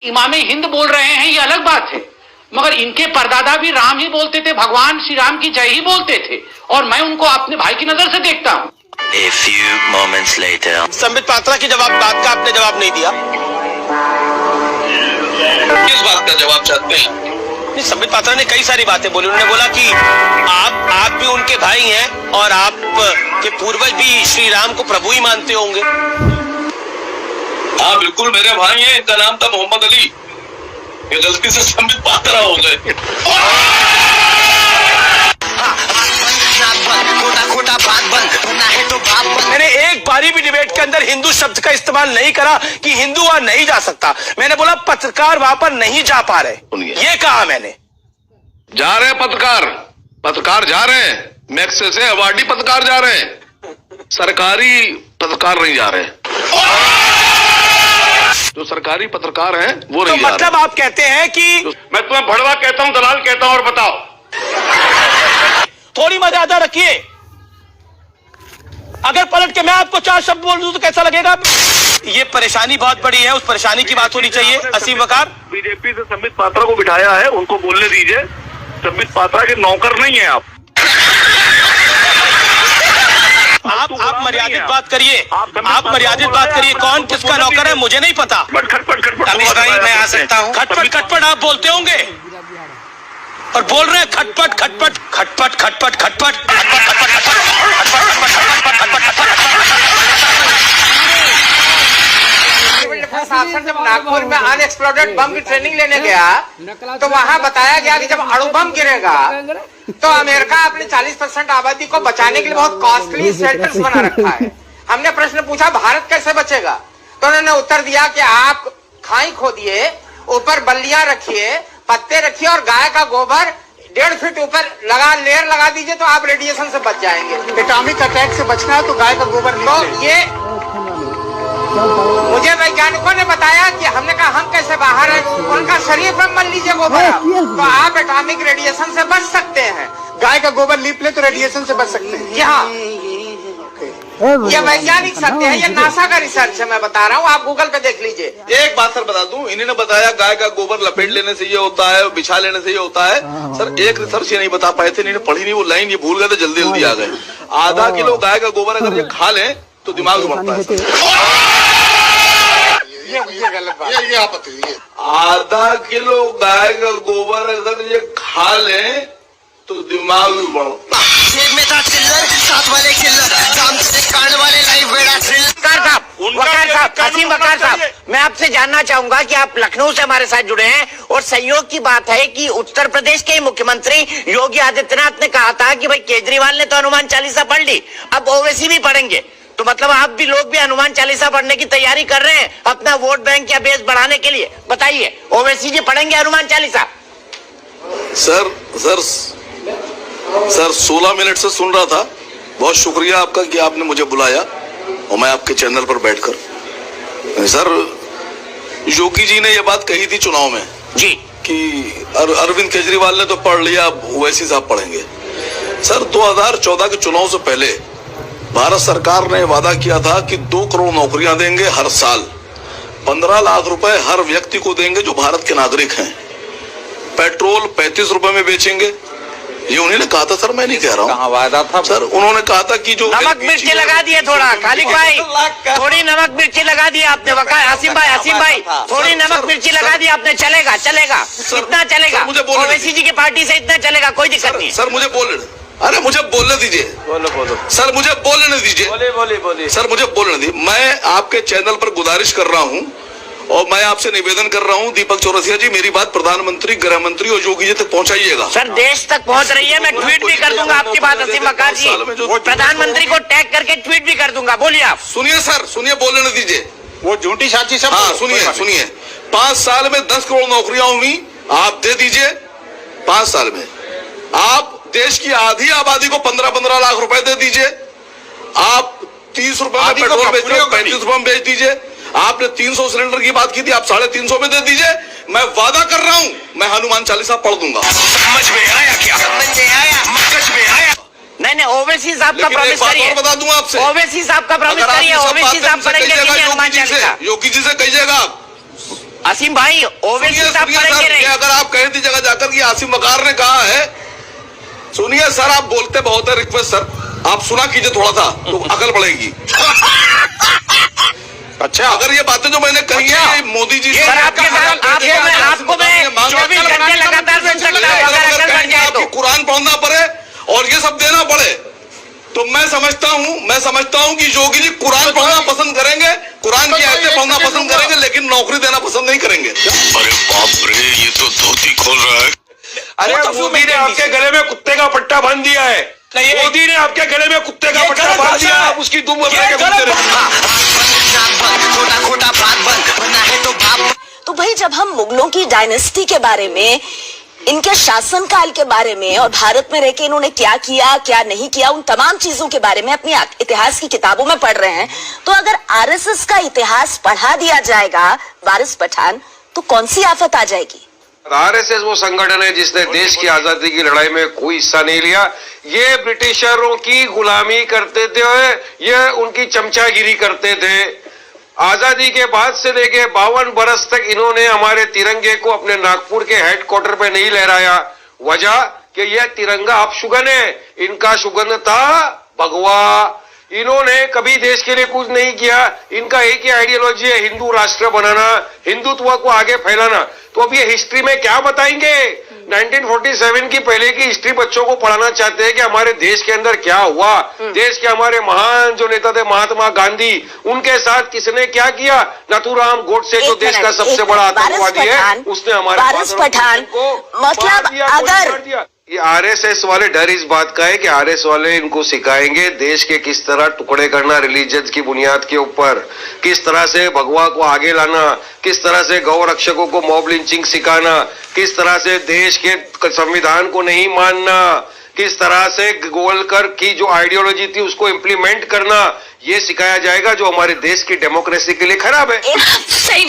इमाम हिंद बोल रहे हैं ये अलग बात है, मगर इनके परदादा भी राम ही बोलते थे, भगवान श्री राम की जय ही बोलते थे, और मैं उनको अपने भाई की नजर से देखता हूँ। A few moments later. Sambit Patra की बात का आपने जवाब नहीं दिया। किस बात का जवाब चाहते हैं? नहीं, संबित पात्रा ने कई सारी बातें बोली। उन्होंने बोला कि आप भी उनके भाई हैं और आप के पूर्वज भी श्री राम को प्रभु ही मानते होंगे। हाँ बिल्कुल मेरे भाई हैं, इनका नाम था मोहम्मद अली, ये गलती से संबित पात्रा हो गए। खोटा बात बंद है तो बात बंद। मैंने एक बारी भी डिबेट के अंदर हिंदू शब्द का इस्तेमाल नहीं करा कि हिंदू वहां नहीं जा सकता। मैंने बोला पत्रकार वहां पर नहीं जा पा रहे, ये कहा मैंने। जा रहे हैं पत्रकार जा रहे हैं, मैक्से से अवार्डी पत्रकार जा रहे हैं, सरकारी पत्रकार नहीं जा रहे। जो सरकारी पत्रकार हैं वो नहीं जा रहे। मतलब आप कहते हैं कि मैं तुम्हें भड़वा कहता हूँ, दलाल कहता हूँ, और बताओ। थोड़ी मर्यादा रखिए। अगर पलट के मैं आपको 4 शब्द बोल दूं तो कैसा लगेगा? ये परेशानी बहुत बड़ी है, उस परेशानी की बात होनी चाहिए। असीम वकार, बीजेपी से संबित पात्रा को बिठाया है, उनको बोलने दीजिए। संबित पात्रा के नौकर नहीं है आप मर्यादित बात करिए। आप मर्यादित बात करिए। कौन किसका नौकर है मुझे नहीं पता। रमेश भाई मैं आ सकता हूँ। खटपट आप बोलते होंगे और बोल रहे हैं खटपट। शासन जब नागपुर में अनएक्सप्लोडेड बम की ट्रेनिंग लेने गया तो वहाँ बताया गया कि जब अणु बम गिरेगा तो अमेरिका अपनी 40% आबादी को बचाने के लिए बहुत कॉस्टली शेल्टर्स बना रखा है। हमने प्रश्न पूछा भारत कैसे बचेगा, तो उन्होंने उत्तर दिया कि आप खाई खोदिए, ऊपर बल्लियां रखिए, पत्ते रखिए और गाय का गोबर 1.5 फीट ऊपर लेयर लगा दीजिए तो आप रेडिएशन से बच जाएंगे। एटॉमिक अटैक से बचना है तो गाय का गोबर। तो ये मुझे वैज्ञानिकों ने बताया कि हमने कहा हम कैसे बाहर है, उनका शरीर पर मल लीजिए गोबर आप, तो आप एटॉमिक रेडिएशन से बच सकते हैं। गाय का गोबर लीप ले तो रेडिएशन से बच सकते हैं। जी हाँ, ये वैज्ञानिक सत्य है, ये नासा का रिसर्च है, मैं बता रहा हूँ, आप गूगल पे देख लीजिए। एक बात सर बता दूं, इन्होंने बताया गाय का गोबर लपेट लेने से ये होता है, बिछा लेने से ये होता है। सर एक रिसर्च ये नहीं बता पाए थे, इन्होंने पढ़ी नहीं वो लाइन, ये भूल गए थे, जल्दी आ गए। आधा किलो गाय का गोबर अगर ये खा लें तो दिमाग बढ़ता है। ये गलत बात है, ये आपत्ति है। आधा किलो गाय का गोबर अगर ये खा लें तो दिमाग भी बढ़ता है। जेब में था चिल्लर, साथ वाले चिल्लर, काम से कांड वाले लाइफ बेड़ा थ्रिल। असीम वकार साहब, मैं आपसे जानना चाहूंगा कि आप लखनऊ से हमारे साथ जुड़े हैं और संयोग की बात है कि उत्तर प्रदेश के मुख्यमंत्री योगी आदित्यनाथ ने कहा था कि भाई केजरीवाल ने तो हनुमान चालीसा पढ़ ली, अब ओवैसी भी पढ़ेंगे, तो मतलब आप भी लोग भी हनुमान चालीसा पढ़ने की तैयारी कर रहे हैं अपना वोट बैंक या बेस बढ़ाने के लिए। बताइए, ओवैसी जी पढ़ेंगे हनुमान चालीसा? सर 16 मिनट से सुन रहा था, बहुत शुक्रिया आपका कि आपने मुझे बुलाया और मैं आपके चैनल पर बैठकर। सर योगी जी ने ये बात कही थी चुनाव में जी कि अरविंद केजरीवाल ने तो पढ़ लिया, अब ओवैसी साहब पढ़ेंगे। सर 2014 के चुनाव से पहले भारत सरकार ने वादा किया था कि 2 करोड़ नौकरियां देंगे हर साल, 15 लाख रुपए हर व्यक्ति को देंगे जो भारत के नागरिक हैं, पेट्रोल 35 रुपए में बेचेंगे। ये उन्होंने कहा था सर, मैं नहीं कह रहा हूँ। कहाँ वादा था सर? उन्होंने कहा था कि जो नमक मिर्ची लगा दिए थोड़ा, खालिद भाई थोड़ी नमक मिर्ची लगा दी आपने। असीम भाई थोड़ी नमक मिर्ची लगा दी आपने। चलेगा इतना चलेगा, ओवैसी जी की पार्टी से इतना चलेगा, कोई दिक्कत नहीं। सर मुझे बोलने दीजिए। बोलो सर, मुझे बोलने दीजिए। बोले सर, मुझे बोलने दीजिए। मैं आपके चैनल पर गुजारिश कर रहा हूँ और मैं आपसे निवेदन कर रहा हूँ, दीपक चौरसिया जी, मेरी बात प्रधानमंत्री, गृह मंत्री और योगी जी तक पहुँचाइएगा। सर देश तक पहुँच रही है, मैं ट्वीट भी कर दूंगा आपकी बात। असीम वकार जी, प्रधानमंत्री को टैग करके ट्वीट भी कर दूंगा। बोलिए आप। सुनिए बोलने दीजिए। वो झूठी साची सब। हाँ सुनिए 5 साल में 10 करोड़ नौकरियां हुई, आप दे दीजिए। 5 साल में आप देश की आधी आबादी को 15-15 लाख रुपए दे दीजिए। आप 30 रुपए में पेट्रोल बेच रहे हो, 35 रुपए में बेच दीजिए। आपने 300 सिलेंडर की बात की थी, आप 350 में दे दीजिए। मैं वादा कर रहा हूं, मैं हनुमान चालीसा पढ़ दूंगा। समझ में आया क्या? मगज में आया? नहीं, ओवैसी साहब का प्रॉमिस करिए। बता दूं आपसे, ओवैसी साहब का प्रॉमिस करिए, ओवैसी साहब पढ़ेंगे हनुमान चालीसा। योगी जी से कहिएगा, आसिम भाई ओवेसी सुनिए साहब सुनिए पढ़ेंगे सर, नहीं। ये अगर आप कहीं थी जगह जाकर कि आसिम वकार ने कहा है, सुनिए सर, आप बोलते बहुत है, रिक्वेस्ट सर, आप सुना कीजिए थोड़ा सा तो अकल बढ़ेगी। अच्छा, अगर ये बातें जो मैंने कही है ये मोदी जी सर, आपके साथ आपको मैं 24 घंटे लगातार सुन सकता हूं, अगर अकल बढ़ जाए तो। कुरान पढ़ना पड़े और ये सब देना पड़े तो मैं समझता हूं कि योगी जी कुरान पढ़ना पसंद करेंगे, कुरान की आयतें पढ़ना पसंद करेंगे, लेकिन नौकरी देना पसंद नहीं करेंगे। अरे बाप रे, ये तो धोती खोल रहा है। अरे मोदी ने आपके गले में कुत्ते का पट्टा बांध दिया है, मोदी ने आपके गले में कुत्ते का पट्टा बांध दिया, आप उसकी दुम तो भाई जब हम मुगलों की डायनेस्टी के बारे में, इनके शासनकाल के बारे में और भारत में रह के इन्होंने क्या किया क्या नहीं किया, उन तमाम चीजों के बारे में अपनी इतिहास की किताबों में पढ़ रहे हैं, तो अगर आरएसएस का इतिहास पढ़ा दिया जाएगा वारिस पठान, तो कौन सी आफत आ जाएगी? आरएसएस वो संगठन है जिसने देश की आजादी की लड़ाई में कोई हिस्सा नहीं लिया। ये ब्रिटिशरों की गुलामी करते थे, ये उनकी चमचागिरी करते थे। आजादी के बाद से लेके 52 बरस तक इन्होंने हमारे तिरंगे को अपने नागपुर के हेडक्वार्टर पे नहीं लहराया। वजह कि यह तिरंगा अपशुगन है, इनका शुगन था भगवा। इन्होंने कभी देश के लिए कुछ नहीं किया। इनका एक ही आइडियोलॉजी है, हिंदू राष्ट्र बनाना, हिंदुत्व को आगे फैलाना। तो अब ये हिस्ट्री में क्या बताएंगे? 1947 की पहले की हिस्ट्री बच्चों को पढ़ाना चाहते हैं कि हमारे देश के अंदर क्या हुआ, देश के हमारे महान जो नेता थे महात्मा गांधी, उनके साथ किसने क्या किया। नथुराम गोडसे जो देश का सबसे बड़ा आतंकवादी है, उसने हमारे वारिस पठान मतलब अगर ये आरएसएस वाले डर इस बात का है कि आरएस वाले इनको सिखाएंगे देश के किस तरह टुकड़े करना रिलीजन की बुनियाद के ऊपर, किस तरह से भगवा को आगे लाना, किस तरह से गौ रक्षकों को मॉब लिंचिंग सिखाना, किस तरह से देश के संविधान को नहीं मानना, किस तरह से गोलकर की जो आइडियोलॉजी थी उसको इम्प्लीमेंट करना, ये सिखाया जाएगा जो हमारे देश की डेमोक्रेसी के लिए खराब है। सही